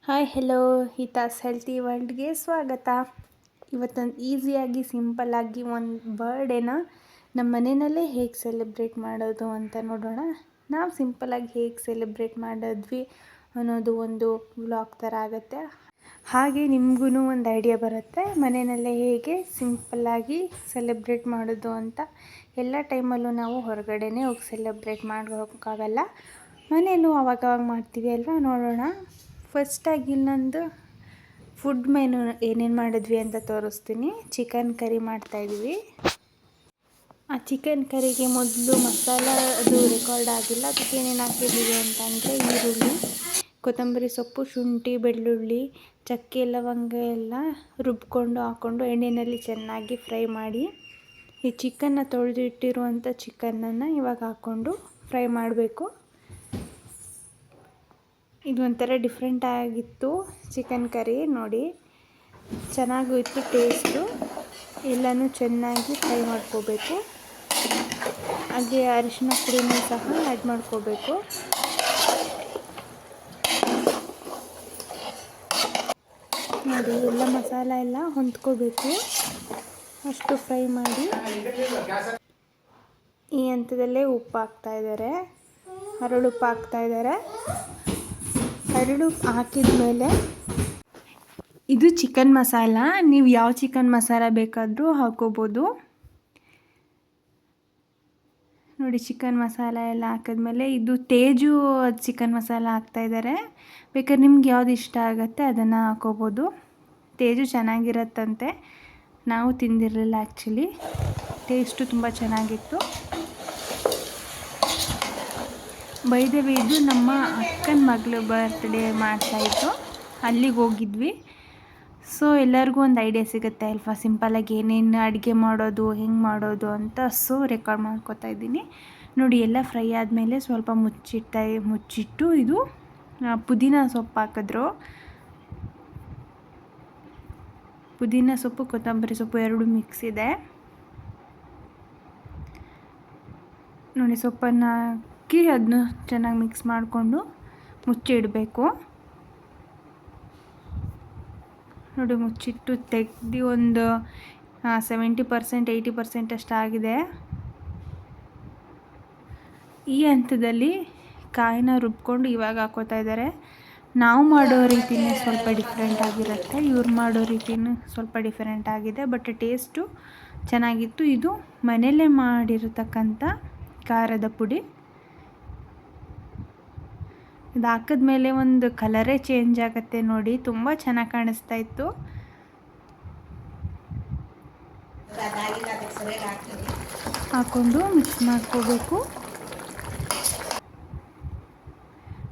Hi hello ಹಿತಾಸ್ healthy ವರ್ಲ್ಡ್ಗೆ ಸ್ವಾಗತ. ಇವತ್ತೊಂದು ಈಸಿಯಾಗಿ ಸಿಂಪಲ್ಲಾಗಿ ಒಂದು ಬರ್ಡೇನ ನಮ್ಮ ಮನೆಯಲ್ಲೇ ಹೇಗೆ ಸೆಲೆಬ್ರೇಟ್ ಮಾಡೋದು ಅಂತ ನೋಡೋಣ. ನಾವು ಸಿಂಪಲ್ಲಾಗಿ ಹೇಗೆ ಸೆಲೆಬ್ರೇಟ್ ಮಾಡಿದ್ವಿ ಅನ್ನೋದು ಒಂದು ವ್ಲಾಗ್ ಥರ ಆಗುತ್ತೆ. ಹಾಗೆ ನಿಮಗೂ ಒಂದು ಐಡಿಯಾ ಬರುತ್ತೆ ಮನೆಯಲ್ಲೇ ಹೇಗೆ ಸಿಂಪಲ್ಲಾಗಿ ಸೆಲೆಬ್ರೇಟ್ ಮಾಡೋದು ಅಂತ. ಎಲ್ಲ ಟೈಮಲ್ಲೂ ನಾವು ಹೊರಗಡೆನೇ ಹೋಗಿ ಸೆಲೆಬ್ರೇಟ್ ಮಾಡೋಕ್ಕಾಗಲ್ಲ, ಮನೆಯಲ್ಲೂ ಅವಾಗವಾಗ ಮಾಡ್ತೀವಿ ಅಲ್ವಾ. ನೋಡೋಣ. ಫಸ್ಟಾಗಿ ಇನ್ನೊಂದು ಫುಡ್ ಮೆನು ಏನೇನು ಮಾಡಿದ್ವಿ ಅಂತ ತೋರಿಸ್ತೀನಿ. ಚಿಕನ್ ಕರಿ ಮಾಡ್ತಾಯಿದ್ವಿ. ಆ ಚಿಕನ್ ಕರಿಗೆ ಮೊದಲು ಮಸಾಲ ಅದು ರೆಕಾರ್ಡ್ ಆಗಿಲ್ಲ. ಅದಕ್ಕೆ ಏನೇನು ಹಾಕಿದ್ದೀವಿ ಅಂತಂದರೆ ಈರುಳ್ಳಿ, ಕೊತ್ತಂಬರಿ ಸೊಪ್ಪು, ಶುಂಠಿ, ಬೆಳ್ಳುಳ್ಳಿ, ಚಕ್ಕೆ, ಲವಂಗ ಎಲ್ಲ ರುಬ್ಕೊಂಡು ಹಾಕ್ಕೊಂಡು ಎಣ್ಣೆಯಲ್ಲಿ ಚೆನ್ನಾಗಿ ಫ್ರೈ ಮಾಡಿ ಈ ಚಿಕನ್ನ ತೊಳೆದು ಇಟ್ಟಿರುವಂಥ ಚಿಕನನ್ನು ಇವಾಗ ಹಾಕ್ಕೊಂಡು ಫ್ರೈ ಮಾಡಬೇಕು. ಇದು ಒಂಥರ ಡಿಫ್ರೆಂಟ್ ಆಗಿತ್ತು ಚಿಕನ್ ಕರಿ. ನೋಡಿ, ಚೆನ್ನಾಗೂ ಇತ್ತು ಟೇಸ್ಟು. ಎಲ್ಲನೂ ಚೆನ್ನಾಗಿ ಫ್ರೈ ಮಾಡ್ಕೋಬೇಕು. ಹಾಗೆ ಅರಿಶಿನ ಪುಡಿನೂ ಸಹ ಆ್ಯಡ್ ಮಾಡ್ಕೋಬೇಕು. ನೋಡಿ, ಎಲ್ಲ ಮಸಾಲ ಎಲ್ಲ ಹೊಂದ್ಕೋಬೇಕು, ಅಷ್ಟು ಫ್ರೈ ಮಾಡಿ. ಈ ಹಂತದಲ್ಲೇ ಉಪ್ಪು ಹಾಕ್ತಾಯಿದ್ದಾರೆ, ಹರಳುಪ್ಪು ಹಾಕ್ತಾಯಿದ್ದಾರೆ. ಹರಳು ಹಾಕಿದ ಮೇಲೆ ಇದು ಚಿಕನ್ ಮಸಾಲ. ನೀವು ಯಾವ ಚಿಕನ್ ಮಸಾಲ ಬೇಕಾದರೂ ಹಾಕೋಬೋದು. ನೋಡಿ, ಚಿಕನ್ ಮಸಾಲ ಎಲ್ಲ ಹಾಕಿದ್ಮೇಲೆ ಇದು ತೇಜು ಚಿಕನ್ ಮಸಾಲ ಹಾಕ್ತಾಯಿದ್ದಾರೆ. ಬೇಕಾದ್ರೆ ನಿಮ್ಗೆ ಯಾವ್ದು ಇಷ್ಟ ಆಗುತ್ತೆ ಅದನ್ನು ಹಾಕೋಬೋದು. ತೇಜು ಚೆನ್ನಾಗಿರತ್ತಂತೆ, ನಾವು ತಿಂದಿರಲಿಲ್ಲ ಆ್ಯಕ್ಚುಲಿ. ಟೇಸ್ಟು ತುಂಬ ಚೆನ್ನಾಗಿತ್ತು. ಬೈದೇವಿ ಇದು ನಮ್ಮ ಅಕ್ಕನ ಮಗಳು ಬರ್ತ್ಡೇ ಮಾಡ್ತಾಯಿತ್ತು, ಅಲ್ಲಿಗೆ ಹೋಗಿದ್ವಿ. ಸೊ ಎಲ್ಲರಿಗೂ ಒಂದು ಐಡಿಯಾ ಸಿಗುತ್ತೆ ಅಲ್ವಾ, ಸಿಂಪಲ್ಲಾಗಿ ಏನೇನು ಅಡುಗೆ ಮಾಡೋದು, ಹೆಂಗೆ ಮಾಡೋದು ಅಂತ. ಸೊ ರೆಕಾರ್ಡ್ ಮಾಡ್ಕೊತಾ ಇದ್ದೀನಿ. ನೋಡಿ, ಎಲ್ಲ ಫ್ರೈ ಆದಮೇಲೆ ಸ್ವಲ್ಪ ಮುಚ್ಚಿಟ್ಟು ಇದು ಪುದೀನ ಸೊಪ್ಪು ಹಾಕಿದ್ರು. ಪುದೀನ ಸೊಪ್ಪು, ಕೊತ್ತಂಬರಿ ಸೊಪ್ಪು ಎರಡು ಮಿಕ್ಸ್ ಇದೆ. ನೋಡಿ, ಸೊಪ್ಪನ್ನು ಹಾಕಿ ಅದನ್ನ ಚೆನ್ನಾಗಿ ಮಿಕ್ಸ್ ಮಾಡಿಕೊಂಡು ಮುಚ್ಚಿಡಬೇಕು. ನೋಡಿ, ಮುಚ್ಚಿಟ್ಟು ತೆಗ್ದು ಒಂದು 70% 80% ಅಷ್ಟಾಗಿದೆ. ಈ ಹಂತದಲ್ಲಿ ಕಾಯಿನ ರುಬ್ಕೊಂಡು ಇವಾಗ ಹಾಕೋತಾ ಇದ್ದಾರೆ. ನಾವು ಮಾಡೋ ರೀತಿಯೇ ಸ್ವಲ್ಪ ಡಿಫ್ರೆಂಟ್ ಆಗಿರುತ್ತೆ, ಇವ್ರು ಮಾಡೋ ರೀತಿಯೂ ಸ್ವಲ್ಪ ಡಿಫ್ರೆಂಟ್ ಆಗಿದೆ. ಬಟ್ ಟೇಸ್ಟು ಚೆನ್ನಾಗಿತ್ತು. ಇದು ಮನೆಯಲ್ಲೇ ಮಾಡಿರತಕ್ಕಂಥ ಖಾರದ ಪುಡಿ. ಇದು ಹಾಕಿದ್ಮೇಲೆ ಒಂದು ಕಲರೇ ಚೇಂಜ್ ಆಗುತ್ತೆ. ನೋಡಿ, ತುಂಬ ಚೆನ್ನಾಗಿ ಕಾಣಿಸ್ತಾ ಇತ್ತು. ಹಾಕ್ಕೊಂಡು ಮಿಕ್ಸ್ ಮಾಡ್ಕೋಬೇಕು.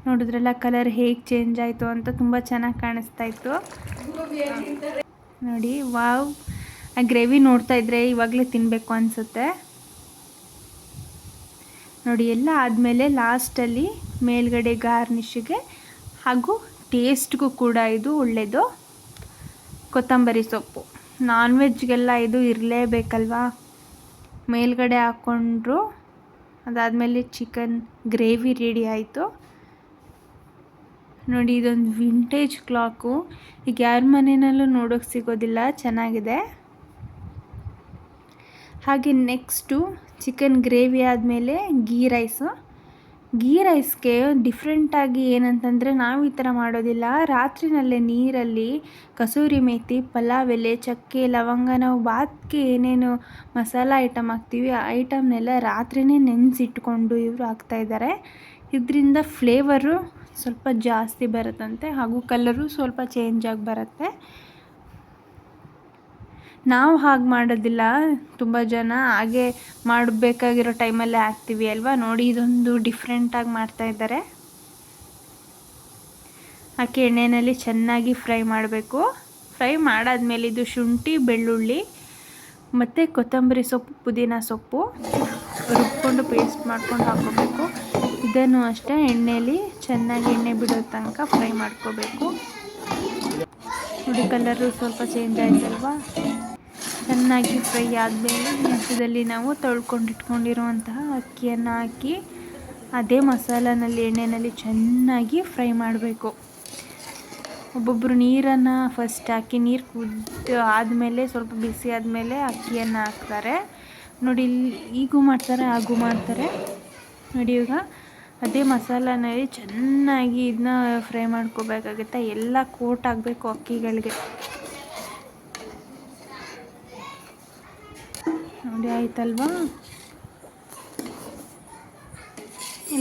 ನೋಡಿದ್ರಲ್ಲ ಕಲರ್ ಹೇಗೆ ಚೇಂಜ್ ಆಯಿತು ಅಂತ, ತುಂಬ ಚೆನ್ನಾಗಿ ಕಾಣಿಸ್ತಾ ಇತ್ತು. ನೋಡಿ, ವಾವ್, ಆ ಗ್ರೇವಿ ನೋಡ್ತಾ ಇದ್ರೆ ಇವಾಗಲೇ ತಿನ್ನಬೇಕು ಅನಿಸುತ್ತೆ. ನೋಡಿ, ಎಲ್ಲ ಆದಮೇಲೆ ಲಾಸ್ಟಲ್ಲಿ ಮೇಲ್ಗಡೆ ಗಾರ್ನಿಷ್ಗೆ ಹಾಗೂ ಟೇಸ್ಟ್ಗೂ ಕೂಡ ಇದು ಒಳ್ಳೆಯದು ಕೊತ್ತಂಬರಿ ಸೊಪ್ಪು. ನಾನ್ ವೆಜ್ಗೆಲ್ಲ ಇದು ಇರಲೇಬೇಕಲ್ವಾ, ಮೇಲ್ಗಡೆ ಹಾಕ್ಕೊಂಡ್ರು. ಅದಾದಮೇಲೆ ಚಿಕನ್ ಗ್ರೇವಿ ರೆಡಿ ಆಯಿತು. ನೋಡಿ, ಇದೊಂದು ವಿಂಟೇಜ್ ಕ್ಲಾಕು, ಈಗ ಯಾರ ಮನೆಯಲ್ಲೂ ನೋಡೋಕ್ಕೆ ಸಿಗೋದಿಲ್ಲ. ಚೆನ್ನಾಗಿದೆ. ಹಾಗೆ ನೆಕ್ಸ್ಟು ಚಿಕನ್ ಗ್ರೇವಿ ಆದಮೇಲೆ ಗೀ ರೈಸ್ಗೆ ಡಿಫ್ರೆಂಟಾಗಿ ಏನಂತಂದರೆ, ನಾವು ಈ ಥರ ಮಾಡೋದಿಲ್ಲ. ರಾತ್ರಿನಲ್ಲೇ ನೀರಲ್ಲಿ ಕಸೂರಿ ಮೇಥಿ, ಪಲಾವ್ ಎಲೆ, ಚಕ್ಕೆ, ಲವಂಗ, ನಾವು ಬಾತ್ಗೆ ಏನೇನು ಮಸಾಲ ಐಟಮ್ ಹಾಕ್ತೀವಿ ಆ ಐಟಮ್ನೆಲ್ಲ ರಾತ್ರಿಯೇ ನೆನೆಸಿಟ್ಕೊಂಡು ಇವರು ಹಾಕ್ತಾಯಿದ್ದಾರೆ. ಇದರಿಂದ ಫ್ಲೇವರು ಸ್ವಲ್ಪ ಜಾಸ್ತಿ ಬರುತ್ತಂತೆ, ಹಾಗೂ ಕಲರು ಸ್ವಲ್ಪ ಚೇಂಜ್ ಆಗಿ ಬರುತ್ತೆ. ನಾವು ಹಾಗೆ ಮಾಡೋದಿಲ್ಲ, ತುಂಬ ಜನ ಹಾಗೆ ಮಾಡಬೇಕಾಗಿರೋ ಟೈಮಲ್ಲೇ ಹಾಕ್ತೀವಿ ಅಲ್ವಾ. ನೋಡಿ, ಇದೊಂದು ಡಿಫ್ರೆಂಟಾಗಿ ಮಾಡ್ತಾಯಿದ್ದಾರೆ. ಹಾಕಿ ಎಣ್ಣೆಯಲ್ಲಿ ಚೆನ್ನಾಗಿ ಫ್ರೈ ಮಾಡಬೇಕು. ಫ್ರೈ ಮಾಡಾದ್ಮೇಲೆ ಇದು ಶುಂಠಿ, ಬೆಳ್ಳುಳ್ಳಿ ಮತ್ತು ಕೊತ್ತಂಬರಿ ಸೊಪ್ಪು, ಪುದೀನ ಸೊಪ್ಪು ರುಬ್ಕೊಂಡು ಪೇಸ್ಟ್ ಮಾಡ್ಕೊಂಡು ಹಾಕ್ಕೋಬೇಕು. ಇದನ್ನು ಅಷ್ಟೇ ಎಣ್ಣೆಯಲ್ಲಿ ಚೆನ್ನಾಗಿ ಎಣ್ಣೆ ಬಿಡೋ ತನಕ ಫ್ರೈ ಮಾಡ್ಕೋಬೇಕು. ನೋಡಿ, ಕಲರು ಸ್ವಲ್ಪ ಚೇಂಜ್ ಆಯ್ತಲ್ವಾ. ಚೆನ್ನಾಗಿ ಫ್ರೈ ಆದಮೇಲೆ ಹಂತದಲ್ಲಿ ನಾವು ತೊಳ್ಕೊಂಡಿಟ್ಕೊಂಡಿರುವಂತಹ ಅಕ್ಕಿಯನ್ನು ಹಾಕಿ ಅದೇ ಮಸಾಲನಲ್ಲಿ ಎಣ್ಣೆಯಲ್ಲಿ ಚೆನ್ನಾಗಿ ಫ್ರೈ ಮಾಡಬೇಕು. ಒಬ್ಬೊಬ್ಬರು ನೀರನ್ನು ಫಸ್ಟ್ ಹಾಕಿ ನೀರು ಕುದ್ದು ಆದಮೇಲೆ ಸ್ವಲ್ಪ ಬಿಸಿ ಆದಮೇಲೆ ಅಕ್ಕಿಯನ್ನು ಹಾಕ್ತಾರೆ. ನೋಡಿ ಇಲ್ಲಿ ಈಗೂ ಮಾಡ್ತಾರೆ ಹಾಗೂ ಮಾಡ್ತಾರೆ. ನೋಡಿ ಇವಾಗ ಅದೇ ಮಸಾಲನಲ್ಲಿ ಚೆನ್ನಾಗಿ ಇದನ್ನ ಫ್ರೈ ಮಾಡ್ಕೋಬೇಕಾಗುತ್ತೆ. ಎಲ್ಲ ಕೋಟ್ ಆಗಬೇಕು ಅಕ್ಕಿಗಳಿಗೆ. ನೋಡಿ ಆಯ್ತಲ್ವಾ,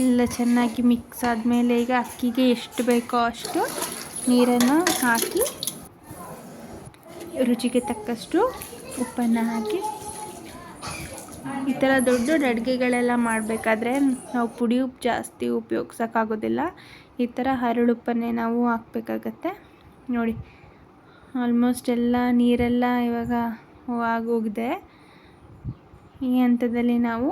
ಎಲ್ಲ ಚೆನ್ನಾಗಿ ಮಿಕ್ಸ್ ಆದಮೇಲೆ ಈಗ ಅಕ್ಕಿಗೆ ಎಷ್ಟು ಬೇಕೋ ಅಷ್ಟು ನೀರನ್ನು ಹಾಕಿ ರುಚಿಗೆ ತಕ್ಕಷ್ಟು ಉಪ್ಪನ್ನು ಹಾಕಿ, ಈ ಥರ ದೊಡ್ಡ ದೊಡ್ಡ ಅಡುಗೆಗಳೆಲ್ಲ ಮಾಡಬೇಕಾದ್ರೆ ನಾವು ಪುಡಿ ಉಪ್ಪು ಜಾಸ್ತಿ ಉಪಯೋಗಿಸೋಕ್ಕಾಗೋದಿಲ್ಲ. ಈ ಥರ ಹರಳುಪ್ಪನ್ನೇ ನಾವು ಹಾಕಬೇಕಾಗತ್ತೆ. ನೋಡಿ ಆಲ್ಮೋಸ್ಟ್ ಎಲ್ಲ ನೀರೆಲ್ಲ ಇವಾಗ ಆಗೋಗಿದೆ. ಈ ಹಂತದಲ್ಲಿ ನಾವು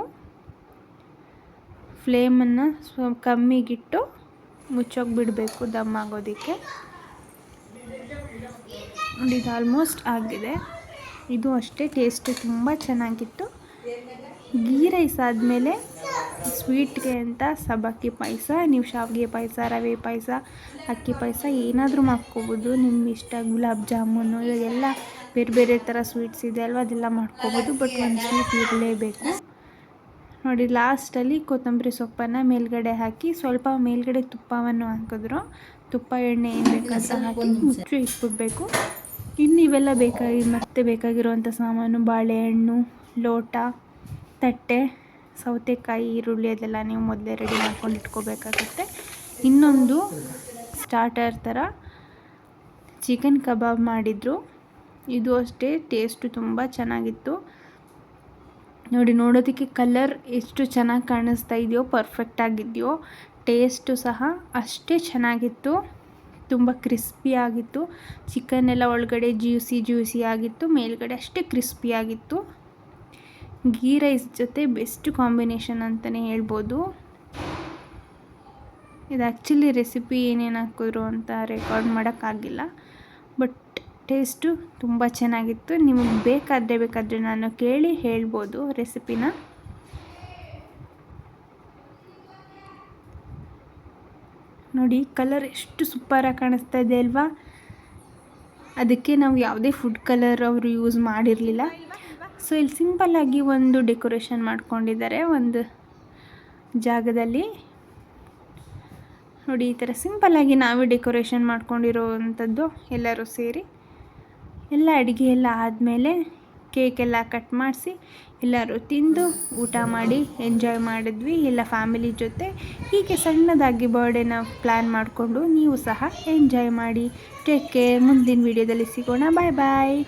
ಫ್ಲೇಮನ್ನು ಸ್ವಲ್ಪ ಕಮ್ಮಿಗಿಟ್ಟು ಮುಚ್ಚೋಗಿ ಬಿಡಬೇಕು ದಮ್ ಆಗೋದಕ್ಕೆ. ನೋಡಿ ಇದು ಆಲ್ಮೋಸ್ಟ್ ಆಗಿದೆ. ಇದು ಅಷ್ಟೇ ಟೇಸ್ಟ್ ತುಂಬ ಚೆನ್ನಾಗಿತ್ತು. ಗೀ ರೈಸ್ ಆದಮೇಲೆ ಸ್ವೀಟ್ಗೆ ಅಂತ ಸಬ್ಬಕ್ಕಿ ಪಾಯಸ, ನೀವು ಶಾವಿಗೆ ಪಾಯಸ, ರವೆ ಪಾಯಸ, ಅಕ್ಕಿ ಪಾಯಸ ಏನಾದರೂ ಮಾಡ್ಕೋಬೋದು. ನಿಮ್ಮ ಇಷ್ಟ. ಗುಲಾಬ್ ಜಾಮೂನು ಇವೆಲ್ಲ ಬೇರೆ ಬೇರೆ ಥರ ಸ್ವೀಟ್ಸ್ ಇದೆ ಅಲ್ವ, ಅದೆಲ್ಲ ಮಾಡ್ಕೋಬೋದು. ಬಟ್ ಒಂದು ಸ್ವೀಟ್ ಇರಲೇಬೇಕು. ನೋಡಿ ಲಾಸ್ಟಲ್ಲಿ ಕೊತ್ತಂಬರಿ ಸೊಪ್ಪನ್ನು ಮೇಲ್ಗಡೆ ಹಾಕಿ ಸ್ವಲ್ಪ ಮೇಲ್ಗಡೆ ತುಪ್ಪವನ್ನು ಹಾಕಿದ್ರು. ತುಪ್ಪ ಎಣ್ಣೆ ಏನು ಬೇಕಾದ್ರೆ ಹಾಕಿ ಮುಚ್ಚಿ ಇಟ್ಬಿಡ್ಬೇಕು. ಇನ್ನು ಇವೆಲ್ಲ ಮತ್ತೆ ಬೇಕಾಗಿರುವಂಥ ಸಾಮಾನು ಬಾಳೆಹಣ್ಣು, ಲೋಟ, ತಟ್ಟೆ, ಸೌತೆಕಾಯಿ, ಈರುಳ್ಳಿ ಅದೆಲ್ಲ ನೀವು ಮೊದಲೇ ರೆಡಿ ಮಾಡ್ಕೊಂಡು ಇಟ್ಕೋಬೇಕಾಗುತ್ತೆ. ಇನ್ನೊಂದು ಸ್ಟಾರ್ಟರ್ ಥರ ಚಿಕನ್ ಕಬಾಬ್ ಮಾಡಿದರು. ಇದು ಅಷ್ಟೇ ಟೇಸ್ಟು ತುಂಬ ಚೆನ್ನಾಗಿತ್ತು. ನೋಡಿ ನೋಡೋದಕ್ಕೆ ಕಲರ್ ಎಷ್ಟು ಚೆನ್ನಾಗಿ ಕಾಣಿಸ್ತಾ ಇದೆಯೋ, ಪರ್ಫೆಕ್ಟಾಗಿದೆಯೋ, ಟೇಸ್ಟು ಸಹ ಅಷ್ಟೇ ಚೆನ್ನಾಗಿತ್ತು. ತುಂಬ ಕ್ರಿಸ್ಪಿಯಾಗಿತ್ತು. ಚಿಕನ್ ಎಲ್ಲ ಒಳಗಡೆ ಜ್ಯೂಸಿ ಆಗಿತ್ತು, ಮೇಲ್ಗಡೆ ಅಷ್ಟೇ ಕ್ರಿಸ್ಪಿಯಾಗಿತ್ತು. ಗೀ ರೈಸ್ ಜೊತೆ ಬೆಸ್ಟ್ ಕಾಂಬಿನೇಷನ್ ಅಂತಲೇ ಹೇಳ್ಬೋದು. ಇದು ಆ್ಯಕ್ಚುಲಿ ರೆಸಿಪಿ ಏನೇನು ಹಾಕಿದ್ರು ಅಂತ ರೆಕಾರ್ಡ್ ಮಾಡೋಕ್ಕಾಗಿಲ್ಲ. ಬಟ್ ಟೇಸ್ಟು ತುಂಬ ಚೆನ್ನಾಗಿತ್ತು. ನಿಮಗೆ ಬೇಕಾದರೆ ನಾನು ಕೇಳಿ ಹೇಳ್ಬೋದು ರೆಸಿಪಿನ. ನೋಡಿ ಕಲರ್ ಎಷ್ಟು ಸೂಪರಾಗಿ ಕಾಣಿಸ್ತಾ ಇದೆ ಅಲ್ವಾ. ಅದಕ್ಕೆ ನಾವು ಯಾವುದೇ ಫುಡ್ ಕಲರ್ ಅವರು ಯೂಸ್ ಮಾಡಿರಲಿಲ್ಲ. ಸೊ ಇಲ್ಲಿ ಸಿಂಪಲ್ಲಾಗಿ ಒಂದು ಡೆಕೋರೇಷನ್ ಮಾಡ್ಕೊಂಡಿದ್ದಾರೆ ಒಂದು ಜಾಗದಲ್ಲಿ. ನೋಡಿ ಈ ಥರ ಸಿಂಪಲ್ಲಾಗಿ ನಾವೇ ಡೆಕೋರೇಷನ್ ಮಾಡ್ಕೊಂಡಿರೋವಂಥದ್ದು ಎಲ್ಲರೂ ಸೇರಿ. ಎಲ್ಲ ಅಡುಗೆ ಎಲ್ಲ ಆದಮೇಲೆ ಕೇಕೆಲ್ಲ ಕಟ್ ಮಾಡಿಸಿ ಎಲ್ಲರೂ ತಿಂದು ಊಟ ಮಾಡಿ ಎಂಜಾಯ್ ಮಾಡಿದ್ವಿ ಎಲ್ಲ ಫ್ಯಾಮಿಲಿ ಜೊತೆ. ಹೀಗೆ ಸಣ್ಣದಾಗಿ ಬರ್ಡೇನ ಪ್ಲ್ಯಾನ್ ಮಾಡಿಕೊಂಡು ನೀವು ಸಹ ಎಂಜಾಯ್ ಮಾಡಿ. Take care. ಮುಂದಿನ ವೀಡಿಯೋದಲ್ಲಿ ಸಿಗೋಣ. ಬಾಯ್ ಬಾಯ್.